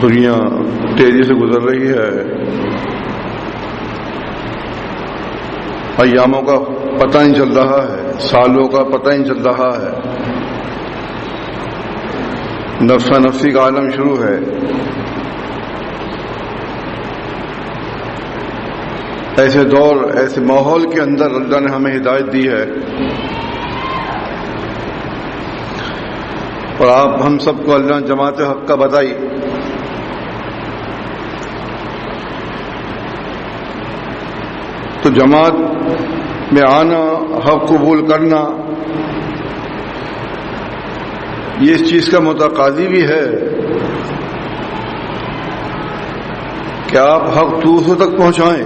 دنیا تیزی سے گزر رہی ہے، ایاموں کا پتہ نہیں چل رہا ہے، سالوں کا پتہ نہیں چل رہا ہے، نفسا نفسی کا عالم شروع ہے۔ ایسے دور، ایسے ماحول کے اندر اللہ نے ہمیں ہدایت دی ہے، اور آپ ہم سب کو اللہ نے جماعت حق کا بتائی۔ تو جماعت میں آنا، حق قبول کرنا، یہ اس چیز کا متقاضی بھی ہے کہ آپ حق دوسروں تک پہنچائیں۔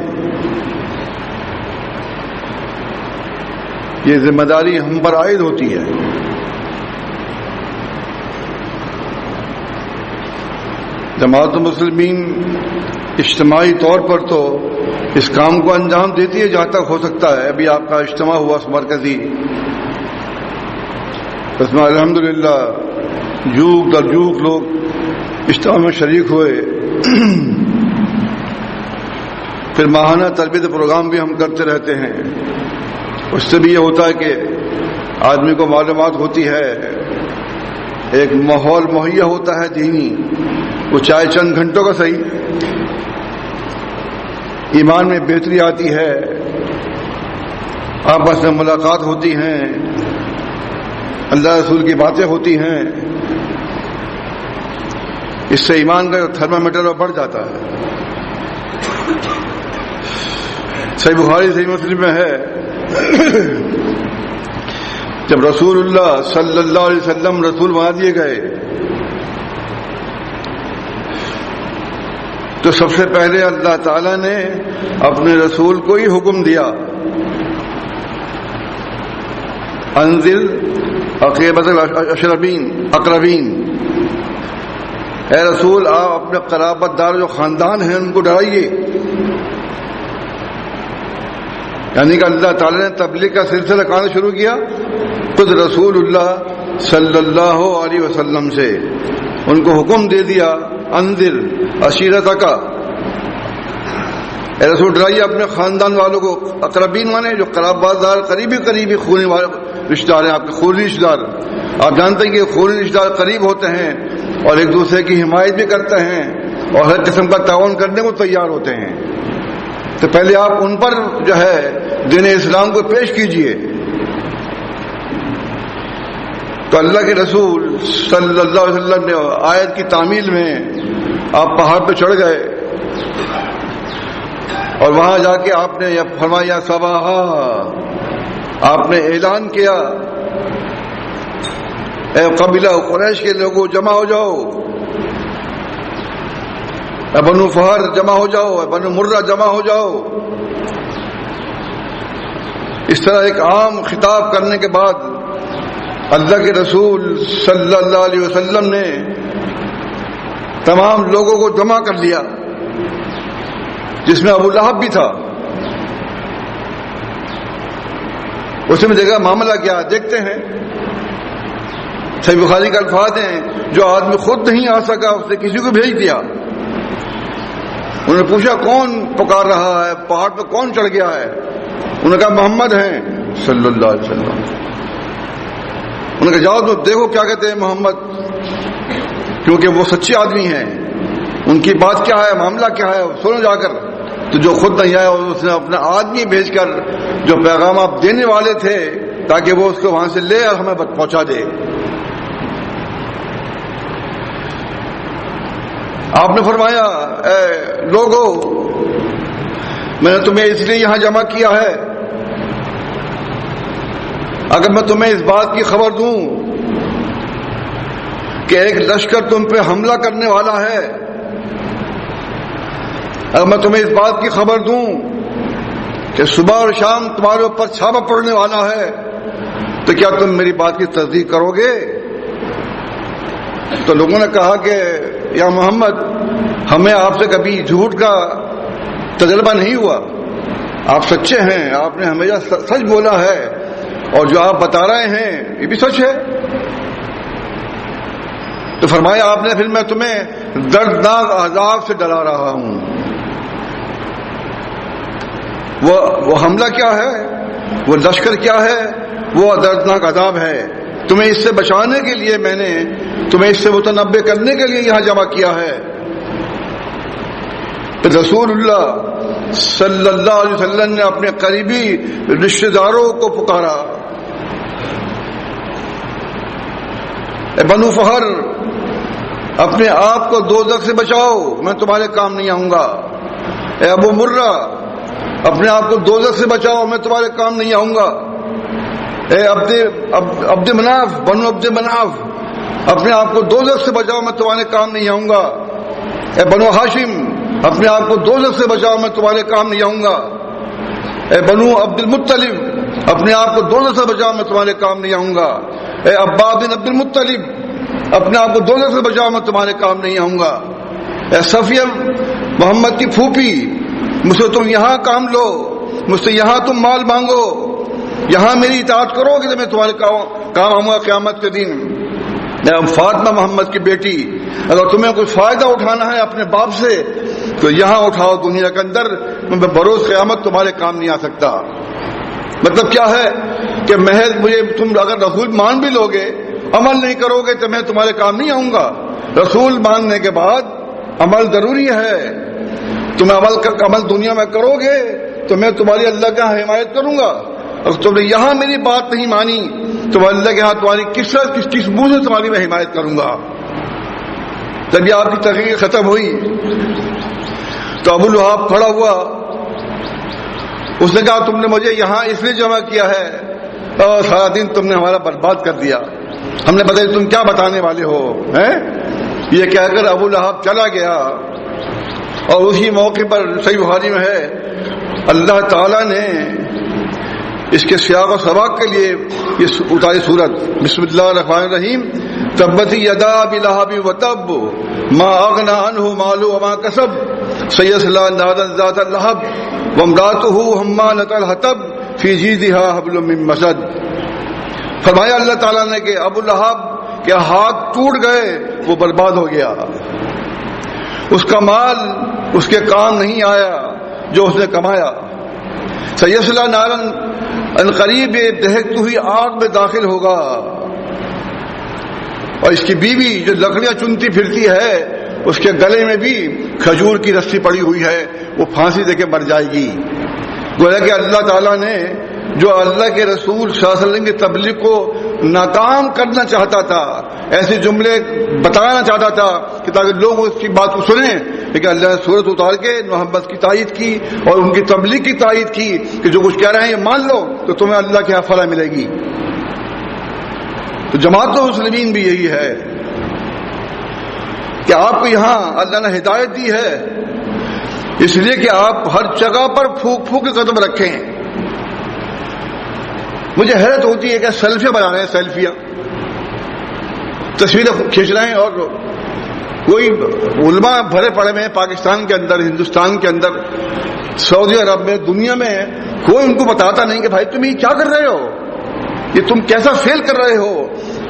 یہ ذمہ داری ہم پر عائد ہوتی ہے۔ جماعت المسلمین اجتماعی طور پر تو اس کام کو انجام دیتی ہے جہاں تک ہو سکتا ہے۔ ابھی آپ کا اجتماع ہوا مرکزی، اس میں الحمدللہ جوگ در جوگ لوگ اجتماع میں شریک ہوئے۔ پھر ماہانہ تربیت پروگرام بھی ہم کرتے رہتے ہیں۔ اس سے بھی یہ ہوتا ہے کہ آدمی کو معلومات ہوتی ہے، ایک ماحول مہیا ہوتا ہے دینی، وہ چاہے چند گھنٹوں کا صحیح، ایمان میں بہتری آتی ہے، آپس میں ملاقات ہوتی ہیں، اللہ رسول کی باتیں ہوتی ہیں، اس سے ایمان کا تھرمامیٹر بڑھ جاتا ہے۔ صحیح بخاری صحیح مسلم میں ہے، جب رسول اللہ صلی اللہ علیہ وسلم رسول بنا دیے گئے تو سب سے پہلے اللہ تعالی نے اپنے رسول کو ہی حکم دیا، انذر عقیبۃ اقربین، اے رسول آپ اپنے قرابت دار جو خاندان ہیں ان کو ڈرائیے۔ یعنی کہ اللہ تعالی نے تبلیغ کا سلسلہ کہاں شروع کیا؟ خود رسول اللہ صلی اللہ علیہ وسلم سے ان کو حکم دے دیا، انذر عشیرتک، اے رسول ڈرائیے اپنے خاندان والوں کو۔ اقربین مانے جو قرابت دار، قریبی خونی والے رشتہ دار ہیں، آپ کے خونی رشتہ دار۔ آپ جانتے ہیں کہ خونی رشتہ دار قریب ہوتے ہیں اور ایک دوسرے کی حمایت بھی کرتے ہیں اور ہر قسم کا تعاون کرنے کو تیار ہوتے ہیں۔ تو پہلے آپ ان پر جو ہے دین اسلام کو پیش کیجئے۔ تو اللہ کے رسول صلی اللہ علیہ وسلم نے آیت کی تعمیل میں آپ پہاڑ پہ چڑھ گئے اور وہاں جا کے آپ نے فرمایا صباحا، آپ نے اعلان کیا، اے قبیلہ قریش کے لوگوں جمع ہو جاؤ، اے بنو فہر جمع ہو جاؤ، اے بنو مرہ جمع ہو جاؤ۔ اس طرح ایک عام خطاب کرنے کے بعد اللہ کے رسول صلی اللہ علیہ وسلم نے تمام لوگوں کو جمع کر لیا، جس میں ابو لہب بھی تھا۔ اس میں دیکھا معاملہ کیا، دیکھتے ہیں۔ صحیح بخاری کا الفاظ ہیں، جو آدمی خود نہیں آ سکا اس نے کسی کو بھیج دیا۔ انہوں نے پوچھا کون پکار رہا ہے، پہاڑ پہ کون چڑھ گیا ہے؟ انہوں نے کہا محمد ہیں صلی اللہ علیہ وسلم۔ انہوں نے کہا جاؤ تو دیکھو کیا کہتے ہیں محمد، کیونکہ وہ سچے آدمی ہیں، ان کی بات کیا ہے، معاملہ کیا ہے، سنو جا کر۔ تو جو خود نہیں آیا اس نے اپنا آدمی بھیج کر جو پیغام آپ دینے والے تھے تاکہ وہ اس کو وہاں سے لے اور ہمیں پہنچا دے۔ آپ نے فرمایا اے لوگو، میں نے تمہیں اس لیے یہاں جمع کیا ہے، اگر میں تمہیں اس بات کی خبر دوں کہ ایک لشکر تم پہ حملہ کرنے والا ہے، اگر میں تمہیں اس بات کی خبر دوں کہ صبح اور شام تمہارے اوپر چھاپا پڑنے والا ہے، تو کیا تم میری بات کی تصدیق کرو گے؟ تو لوگوں نے کہا کہ یا محمد، ہمیں آپ سے کبھی جھوٹ کا تجربہ نہیں ہوا، آپ سچے ہیں، آپ نے ہمیشہ سچ بولا ہے اور جو آپ بتا رہے ہیں یہ بھی سچ ہے۔ تو فرمایا آپ نے پھر میں تمہیں دردناک عذاب سے ڈرا رہا ہوں۔ وہ حملہ کیا ہے، وہ لشکر کیا ہے، وہ دردناک عذاب ہے۔ تمہیں اس سے بچانے کے لیے میں نے تمہیں اس سے متنبع کرنے کے لیے یہاں جمع کیا ہے۔ رسول اللہ صلی اللہ علیہ وسلم نے اپنے قریبی رشتہ داروں کو پکارا، اے بنو فہر، اپنے آپ کو دوزخ سے بچاؤ، میں تمہارے کام نہیں آؤں گا۔ اے ابو مرہ، اپنے آپ کو دوزخ سے بچاؤ، میں تمہارے کام نہیں آؤں گا۔ اے عبد مناف، بنو عبد مناف، اپنے آپ کو دوزخ سے بچاؤ، میں تمہارے کام نہیں آؤں گا۔ اے بنو ہاشم، اپنے آپ کو دوزخ سے بچاؤ، میں تمہارے کام نہیں آؤں گا۔ اے بنو عبد المطلب، اپنے آپ کو دوزخ سے بچاؤ، میں تمہارے کام نہیں آؤں گا۔ اے عباد بن عبد المطلب، اپنے آپ کو دوزخ سے بچاؤ، میں تمہارے کام نہیں آؤں گا۔ اے صفیہ محمد کی پھوپھی، مجھ سے تم یہاں کام لو، مجھ سے یہاں تم مال مانگو، یہاں میری اطاعت کرو گے تو میں تمہارے کام آؤں گا قیامت کے دن۔ فاطمہ محمد کی بیٹی، اگر تمہیں کوئی فائدہ اٹھانا ہے اپنے باپ سے تو یہاں اٹھاؤ، دنیا کے اندر میں بروز قیامت تمہارے کام نہیں آ سکتا۔ مطلب کیا ہے کہ محض مجھے تم اگر رسول مان بھی لوگے، عمل نہیں کرو گے تو میں تمہارے کام نہیں آؤں گا۔ رسول ماننے کے بعد عمل ضروری ہے۔ تم عمل دنیا میں کرو گے تو میں تمہاری اللہ کا حمایت کروں گا، اور تم نے یہاں میری بات نہیں مانی تو اللہ کے ہاتھ تمہاری کس منہ سے تمہاری میں حمایت کروں گا۔ جب یہ آپ کی تحقیق ختم ہوئی تو ابو لہاب کھڑا ہوا، اس نے کہا تم نے مجھے یہاں اس لیے جمع کیا ہے اور سارا دن تم نے ہمارا برباد کر دیا، ہم نے بتایا تم کیا بتانے والے ہو ہیں؟ یہ کہہ کر ابو لہاب چلا گیا۔ اور اسی موقع پر صحیح بخاری میں ہے اللہ تعالیٰ نے اس کے سیاق و سباق کے لیے یہ اتاری سورت، بسم اللہ الرحمن الرحیم، تبت یدا ابی لہب وتب ما اغنی عنہ مالہ وما کسب سیصلی نارا ذات لہب وامرأتہ حمالۃ الحطب فی جیدہا حبل من مسد۔ فرمایا اللہ تعالیٰ نے کہ ابو لہب کے ہاتھ ٹوٹ گئے، وہ برباد ہو گیا، اس کا مال اس کے کام نہیں آیا جو اس نے کمایا۔ سیصلی نارا، ان قریب دہکتی ہوئی آگ میں داخل ہوگا، اور اس کی بیوی جو لکڑیاں چنتی پھرتی ہے اس کے گلے میں بھی کھجور کی رسی پڑی ہوئی ہے، وہ پھانسی دے کے مر جائے گی۔ گویا کہ اللہ تعالیٰ نے جو اللہ کے رسول صلی اللہ علیہ وسلم کی تبلیغ کو ناکام کرنا چاہتا تھا، ایسے جملے بتانا چاہتا تھا کہ تاکہ لوگ اس کی بات کو سنیں، لیکن اللہ نے سورت اتار کے محبت کی تائید کی اور ان کی تبلیغ کی تائید کی کہ جو کچھ کہہ رہے ہیں یہ مان لو تو تمہیں اللہ کے یہاں فلاح ملے گی۔ تو جماعت المسلمین بھی یہی ہے کہ آپ کو یہاں اللہ نے ہدایت دی ہے اس لیے کہ آپ ہر جگہ پر پھونک پھونک کے قدم رکھیں۔ مجھے حیرت ہوتی ہے کہ سیلفیاں بنا رہے ہیں، سیلفیاں تصویریں کھینچ رہے ہیں، اور کوئی علماء بھرے پڑے ہوئے ہیں پاکستان کے اندر، ہندوستان کے اندر، سعودی عرب میں، دنیا میں، کوئی ان کو بتاتا نہیں کہ بھائی تم یہ کیا کر رہے ہو، یہ تم کیسا فیل کر رہے ہو،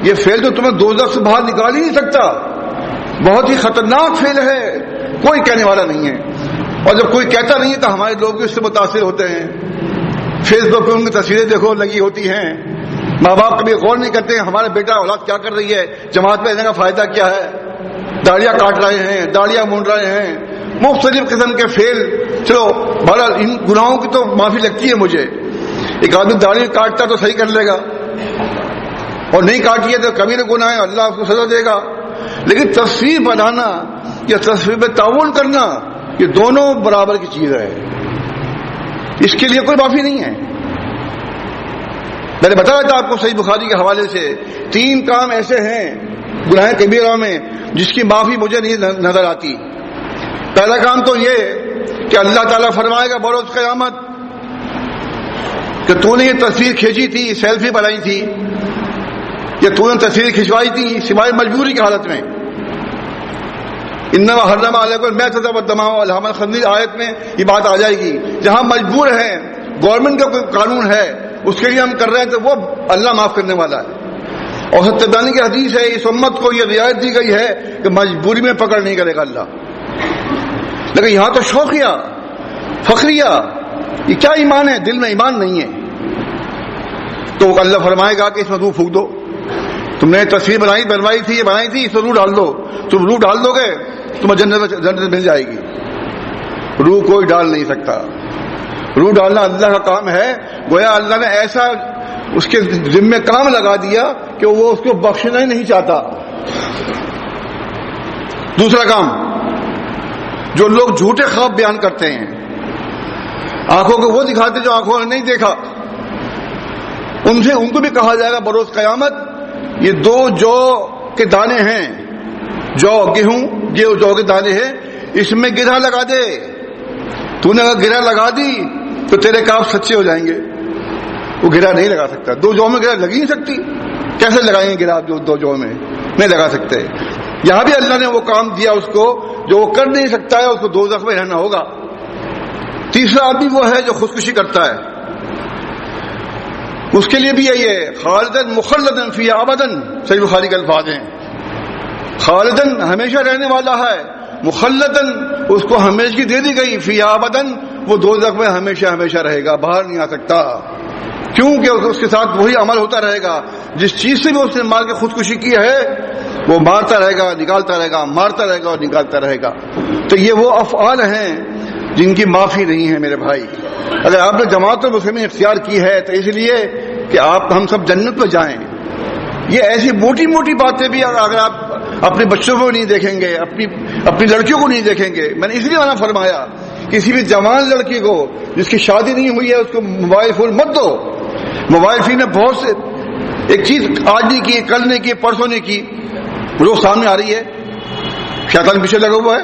یہ فیل تو تمہیں دوزخ سے باہر نکال ہی نہیں سکتا، بہت ہی خطرناک فیل ہے، کوئی کہنے والا نہیں ہے۔ اور جب کوئی کہتا نہیں ہے تو ہمارے لوگ اس سے متاثر ہوتے ہیں۔ فیس بک پہ ان کی تصویریں دیکھو لگی ہوتی ہیں، ماں باپ کبھی غور نہیں کرتے ہیں ہمارے بیٹا اولاد کیا کر رہی ہے، جماعت میں رہنے کا فائدہ کیا ہے، داڑیاں کاٹ رہے ہیں، داڑیاں مونڈ رہے ہیں، مختلف قسم کے فیل۔ چلو بہرحال ان گناہوں کی تو معافی لگتی ہے مجھے، ایک آدمی داڑھی کاٹتا تو صحیح کر لے گا، اور نہیں کاٹی ہے تو کبھی نہ گناہ ہے، اللہ اس کو سزا دے گا، لیکن تصویر بنانا یا تصویر میں تعاون کرنا یہ دونوں برابر کی چیز ہے، اس کے لیے کوئی معافی نہیں ہے۔ میں نے بتایا تھا آپ کو صحیح بخاری کے حوالے سے 3 کام ایسے ہیں گناہ کبیرہ میں جس کی معافی مجھے نہیں نظر آتی۔ پہلا کام تو یہ کہ اللہ تعالیٰ فرمائے گا بروز قیامت کہ تو نے یہ تصویر کھینچی تھی، سیلفی بنائی تھی، یا تو نے تصویر کھنچوائی تھی سوائے مجبوری کی حالت میں۔ انما حرم علیکم المیتۃ والدم ولحم الخنزیر آیت میں یہ بات آ جائے گی۔ جہاں مجبور ہے، گورنمنٹ کا کوئی قانون ہے اس کے لیے ہم کر رہے ہیں تو وہ اللہ معاف کرنے والا ہے، اور ستبانی کی حدیث ہے، اس امت کو یہ رعایت دی گئی ہے کہ مجبوری میں پکڑ نہیں کرے گا اللہ. لیکن یہاں تو شوقیہ، فخریہ، یہ کیا ایمان ہے؟ دل میں ایمان نہیں ہے. تو اللہ فرمائے گا کہ اس میں روح پھونک دو. تم نے تصویر بنوائی تھی، یہ بنائی تھی، اس میں روح ڈال دو. تم روح ڈال دو گے تمہیں جنت مل جائے گی. روح کوئی ڈال نہیں سکتا. روح ڈالنا اللہ کا کام ہے. گویا اللہ نے ایسا اس کے ذمہ کام لگا دیا کہ وہ اس کو بخشنا ہی نہیں چاہتا. دوسرا کام، جو لوگ جھوٹے خواب بیان کرتے ہیں، آنکھوں کو وہ دکھاتے جو آنکھوں نے نہیں دیکھا، ان کو بھی کہا جائے گا بروز قیامت یہ 2 جو کے دانے ہیں، گیہوں جو کے دانے ہیں، اس میں گرہ لگا دے. تو نے اگر گرہ لگا دی تو تیرے کام سچے ہو جائیں گے. وہ گرہ نہیں لگا سکتا. 2 جو میں گرہ لگ ہی نہیں سکتی. کیسے لگائیں گے گرہ جو 2 جو میں نہیں لگا سکتے. یہاں بھی اللہ نے وہ کام دیا اس کو جو وہ کر نہیں سکتا ہے، اس کو دوزخ میں رہنا ہوگا. تیسرا آدمی وہ ہے جو خودکشی کرتا ہے، اس کے لیے بھی یہی ہے، خالدن مخلدن فی ابدن. صحیح بخاری کے الفاظ ہیں، خالدن ہمیشہ رہنے والا ہے، مخلدن اس کو ہمیشہ دے دی گئی، فی ابدن وہ دوزخ میں ہمیشہ ہمیشہ رہے گا، باہر نہیں آ سکتا. کیونکہ اس کے ساتھ وہی عمل ہوتا رہے گا. جس چیز سے بھی اس نے مار کے خودکشی کی ہے وہ مارتا رہے گا، نکالتا رہے گا، مارتا رہے گا اور نکالتا رہے گا. تو یہ وہ افعال ہیں جن کی معافی نہیں ہے میرے بھائی. اگر آپ نے جماعت المسلمین اختیار کی ہے تو اس لیے کہ ہم سب جنت میں جائیں. یہ ایسی موٹی موٹی باتیں بھی اگر آپ اپنے بچوں کو نہیں دیکھیں گے، اپنی لڑکیوں کو نہیں دیکھیں گے. میں نے اس لیے منع فرمایا کسی بھی جوان لڑکی کو جس کی شادی نہیں ہوئی ہے اس کو موبائل فون مت دو. موبائل فون میں بہت سے ایک چیز آج نہیں کی، کل نہیں کی، پرسوں نہیں کی، روز سامنے آ رہی ہے. شیطان پیچھے لگا ہوا ہے،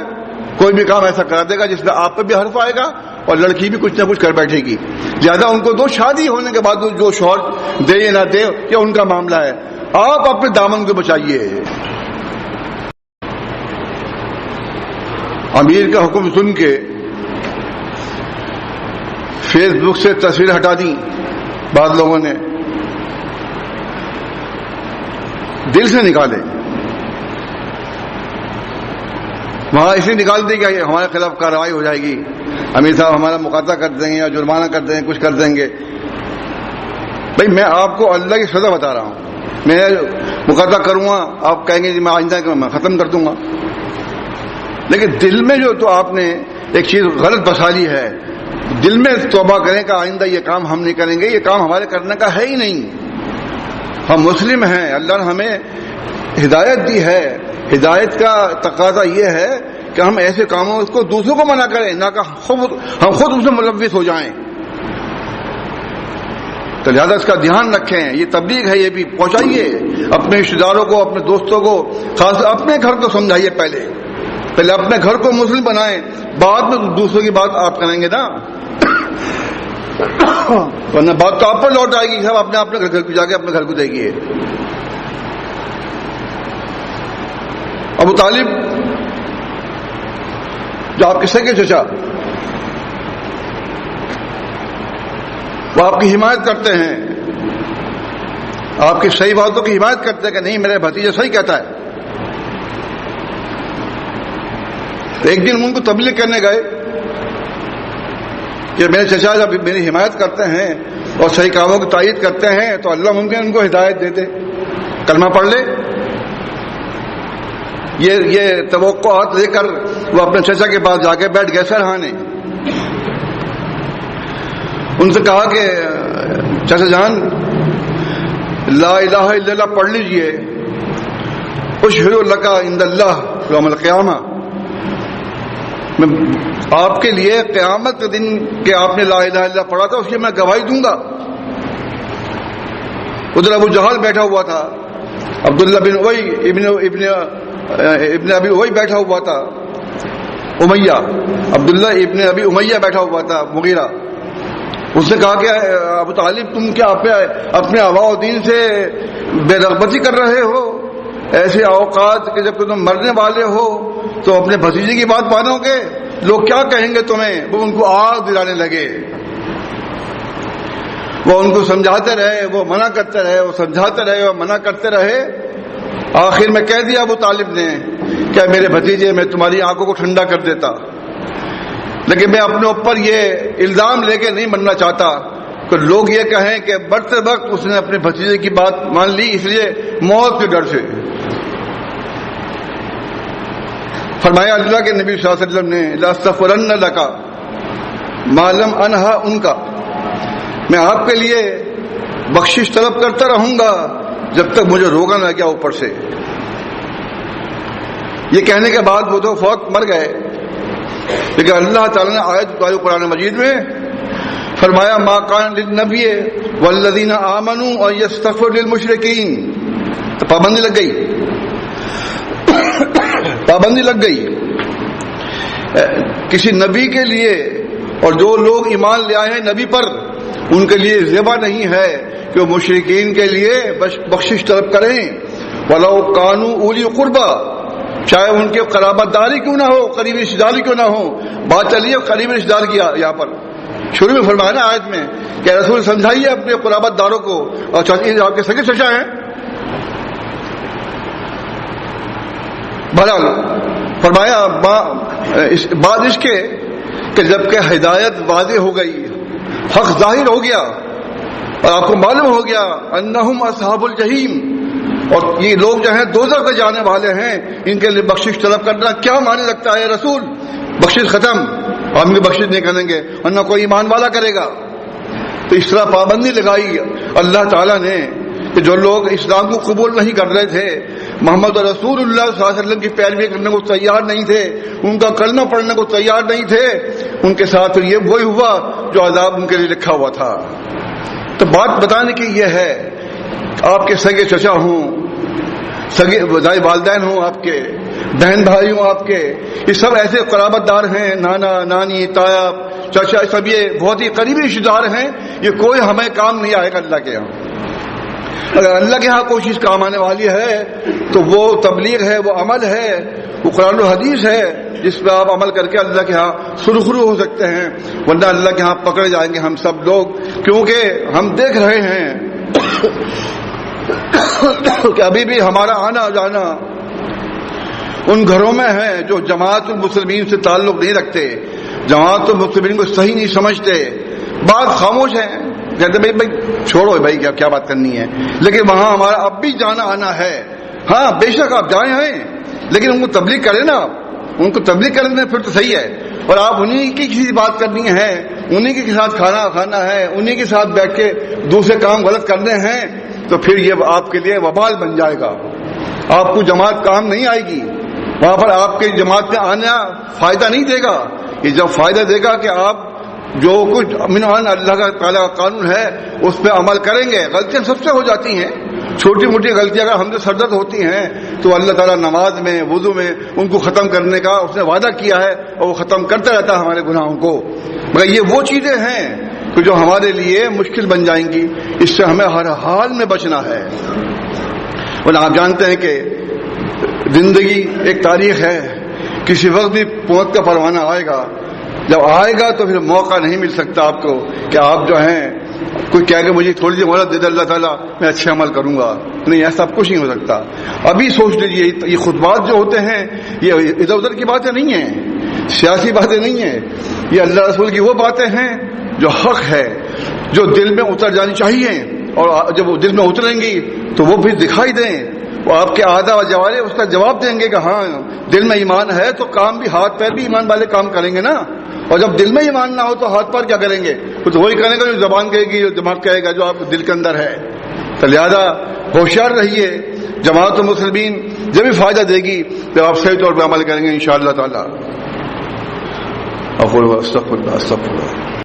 کوئی بھی کام ایسا کرا دے گا جس میں آپ پہ بھی حرف آئے گا اور لڑکی بھی کچھ نہ کچھ کر بیٹھے گی. زیادہ ان کو دو، شادی ہونے کے بعد جو شوہر دے یا نہ دے یہ ان کا معاملہ ہے. آپ اپنے دامن کو بچائیے. امیر کا حکم سن کے فیس بک سے تصویر ہٹا دی بعض لوگوں نے. دل سے نکالے، وہاں اس لیے نکال دیں کہ ہمارے خلاف کارروائی ہو جائے گی، امیر صاحب ہمارا مقاطع کر دیں گے یا جرمانہ کر دیں گے، کچھ کر دیں گے. بھائی میں آپ کو اللہ کی سزا بتا رہا ہوں. میں مقاطع کروں گا، آپ کہیں گے جی میں آئندہ میں ختم کر دوں گا. لیکن دل میں جو تو آپ نے ایک چیز غلط بسا لی ہے، دل میں توبہ کریں کہ آئندہ یہ کام ہم نہیں کریں گے، یہ کام ہمارے کرنے کا ہے ہی نہیں. ہم مسلم ہیں، اللہ نے ہمیں ہدایت دی ہے. ہدایت کا تقاضا یہ ہے کہ ہم ایسے کاموں کو دوسروں کو منع کریں، نہ کہ ہم خود اس میں ملوث ہو جائیں. تو لہٰذا اس کا دھیان رکھیں. یہ تبلیغ ہے، یہ بھی پہنچائیے اپنے رشتے داروں کو، اپنے دوستوں کو، خاص اپنے گھر کو سمجھائیے. پہلے اپنے گھر کو مسلم بنائیں، بعد میں دوسروں کی بات آپ کریں گے نا، ورنہ بات تو آپ پر لوٹ آئے گی. سب اپنے گھر کو جا کے اپنے گھر کو دیکھیے. ابو طالب جو آپ کے سگے چچا، وہ آپ کی حمایت کرتے ہیں، آپ کی صحیح باتوں کی حمایت کرتے ہیں کہ نہیں میرے بھتیجا صحیح کہتا ہے. ایک دن ان کو تبلیغ کرنے گئے کہ میرے چچا جب میری حمایت کرتے ہیں اور صحیح کاموں کی تائید کرتے ہیں تو اللہ ممکن ان کو ہدایت دے دے، کلمہ پڑھ لے. یہ توقعات لے کر وہ اپنے چچا کے پاس جا کے بیٹھ گئے سرہانے. ان سے کہا کہ چچا جان لا الہ الا اللہ پڑھ لیجئے، اشہد لک عند اللہ یوم القیامہ. میں آپ کے لیے قیامت کے دن کہ آپ نے لا الہ الا اللہ پڑھا تھا اس کی میں گواہی دوں گا. ادھر ابو جہل بیٹھا ہوا تھا، عبداللہ بن ابی ابن ابی اوئی بیٹھا ہوا تھا، امیہ عبداللہ ابن ابی امیہ بیٹھا ہوا تھا، مغیرہ. اس نے کہا کہ ابو طالب تم کیا اپنے آباء و دین سے بے رغبتی کر رہے ہو؟ ایسے اوقات کہ جب تم مرنے والے ہو تو اپنے بھتیجے کی بات مانو گے؟ لوگ کیا کہیں گے تمہیں؟ وہ ان کو آگ دلانے لگے. وہ ان کو سمجھاتے رہے، وہ منع کرتے رہے، وہ سمجھاتے رہے، وہ منع کرتے رہے. آخر میں کہہ دیا ابو طالب نے کہ میرے بھتیجے میں تمہاری آنکھوں کو ٹھنڈا کر دیتا، لیکن میں اپنے اوپر یہ الزام لے کے نہیں مرنا چاہتا کہ لوگ یہ کہیں کہ مرتے وقت اس نے اپنے بھتیجے کی بات مان لی، اس لیے موت کے ڈر سے. فرمایا اللہ کے نبی صلی اللہ علیہ وسلم نے لاستغفرن لک ما لم انہا ان کا، میں آپ کے لیے بخشش طلب کرتا رہوں گا جب تک مجھے روکا نہ گیا اوپر سے. یہ کہنے کے بعد وہ تو فوت مر گئے، لیکن اللہ تعالیٰ نے آیت قرآن مجید میں فرمایا ما کان للنبی والذین آمنوا ان یستغفروا للمشرکین. تو پابندی لگ گئی، پابندی لگ گئی. کسی نبی کے لیے اور جو لوگ ایمان لے آئے ہیں نبی پر، ان کے لیے زیبا نہیں ہے کہ وہ مشرکین کے لیے بخشش طلب کریں. ولو کانوا اولی قربا، چاہے ان کے قرابت داری کیوں نہ ہو، قریبی رشتہ داری کیوں نہ ہو. بات چلیے قریبی رشتہ دار کی. یہاں پر شروع میں فرمایا نا آیت میں کہ رسول سمجھائیے اپنے قرابت داروں کو، اور آپ کے سگے چچا ہیں. بہرحال فرمایا بعد اس کے کہ جب کہ ہدایت واضح ہو گئی، حق ظاہر ہو گیا اور آپ کو معلوم ہو گیا انہم اصحاب الجحیم، اور یہ لوگ جو ہیں دوزخ میں جانے والے ہیں، ان کے لیے بخشش طلب کرنا کیا معنی لگتا ہے رسول؟ بخشش ختم، ہم بھی بخشش نہیں کریں گے ورنہ کوئی ایمان والا کرے گا. تو اس طرح پابندی لگائی اللہ تعالیٰ نے کہ جو لوگ اسلام کو قبول نہیں کر رہے تھے، محمد رسول اللہ صلی اللہ علیہ وسلم کی پیروی کرنے کو تیار نہیں تھے، ان کا کلمہ پڑھنے کو تیار نہیں تھے، ان کے ساتھ یہ وہی ہوا جو عذاب ان کے لیے لکھا ہوا تھا. تو بات بتانے کی یہ ہے، آپ کے سگے چچا ہوں، سگے والدین ہوں، آپ کے بہن بھائی ہوں، آپ کے یہ سب ایسے قرابت دار ہیں، نانا نانی تایا چچا، سب یہ بہت ہی قریبی رشتہ دار ہیں. یہ کوئی ہمیں کام نہیں آئے گا اللہ کے یہاں. اگر اللہ کے ہاں کوئی چیز کام آنے والی ہے تو وہ تبلیغ ہے، وہ عمل ہے، وہ قرآن و حدیث ہے جس پہ آپ عمل کر کے اللہ کے ہاں سرخرو ہو سکتے ہیں. ورنہ اللہ کے ہاں پکڑے جائیں گے ہم سب لوگ، کیونکہ ہم دیکھ رہے ہیں کہ ابھی بھی ہمارا آنا جانا ان گھروں میں ہے جو جماعت المسلمین سے تعلق نہیں رکھتے، جماعت المسلمین کو صحیح نہیں سمجھتے، بات خاموش ہیں، کہتے بھائی چھوڑو بھائی کیا بات کرنی ہے. لیکن وہاں ہمارا اب بھی جانا آنا ہے. ہاں بے شک آپ جائیں ہیں، لیکن ان کو تبلیغ کریں نا، ان کو تبلیغ کریں پھر تو صحیح ہے. اور آپ انہی کی کسی بات کرنی ہے، انہی کے ساتھ کھانا ہے، انہی کے ساتھ بیٹھ کے دوسرے کام غلط کرنے ہیں، تو پھر یہ آپ کے لیے وبال بن جائے گا. آپ کو جماعت کام نہیں آئے گی، وہاں پر آپ کے جماعت میں آنا فائدہ نہیں دے گا. یہ جب فائدہ دے گا کہ آپ جو کچھ امن اللہ کا تعالیٰ کا قانون ہے اس پہ عمل کریں گے. غلطیاں سب سے ہو جاتی ہیں، چھوٹی موٹی غلطیاں اگر ہم سے سردرد ہوتی ہیں تو اللہ تعالیٰ نماز میں وضو میں ان کو ختم کرنے کا اس نے وعدہ کیا ہے اور وہ ختم کرتا رہتا ہے ہمارے گناہوں کو. مگر یہ وہ چیزیں ہیں کہ جو ہمارے لیے مشکل بن جائیں گی، اس سے ہمیں ہر حال میں بچنا ہے. ورنہ آپ جانتے ہیں کہ زندگی ایک تاریخ ہے، کسی وقت بھی موت کا پروانہ آئے گا. جب آئے گا تو پھر موقع نہیں مل سکتا آپ کو کہ آپ جو ہیں کوئی کہہ کہ مجھے تھوڑی سی مہلت دے دے اللہ تعالیٰ میں اچھے عمل کروں گا. نہیں، ایسا کچھ نہیں ہو سکتا. ابھی سوچ لیجیے، یہ خطبات جو ہوتے ہیں یہ ادھر ادھر کی باتیں نہیں ہیں، سیاسی باتیں نہیں ہیں، یہ اللہ رسول کی وہ باتیں ہیں جو حق ہے، جو دل میں اتر جانی چاہیے. اور جب وہ دل میں اتریں گی تو وہ بھی دکھائی دیں، وہ آپ کے اعضاء و جوارح اس کا جواب دیں گے کہ ہاں دل میں ایمان ہے تو کام بھی، ہاتھ پیر بھی ایمان والے کام کریں گے نا. اور جب دل میں ایمان نہ ہو تو ہاتھ پیر کیا کریں گے؟ تو وہی کریں گے جو زبان کہے گی، جو دماغ کہے گا، جو آپ دل کے اندر ہے. تو لہذا ہوشیار رہیے. جماعت المسلمین جب بھی فائدہ دے گی تو آپ صحیح طور پہ عمل کریں گے انشاءاللہ تعالی. استغفر اللہ.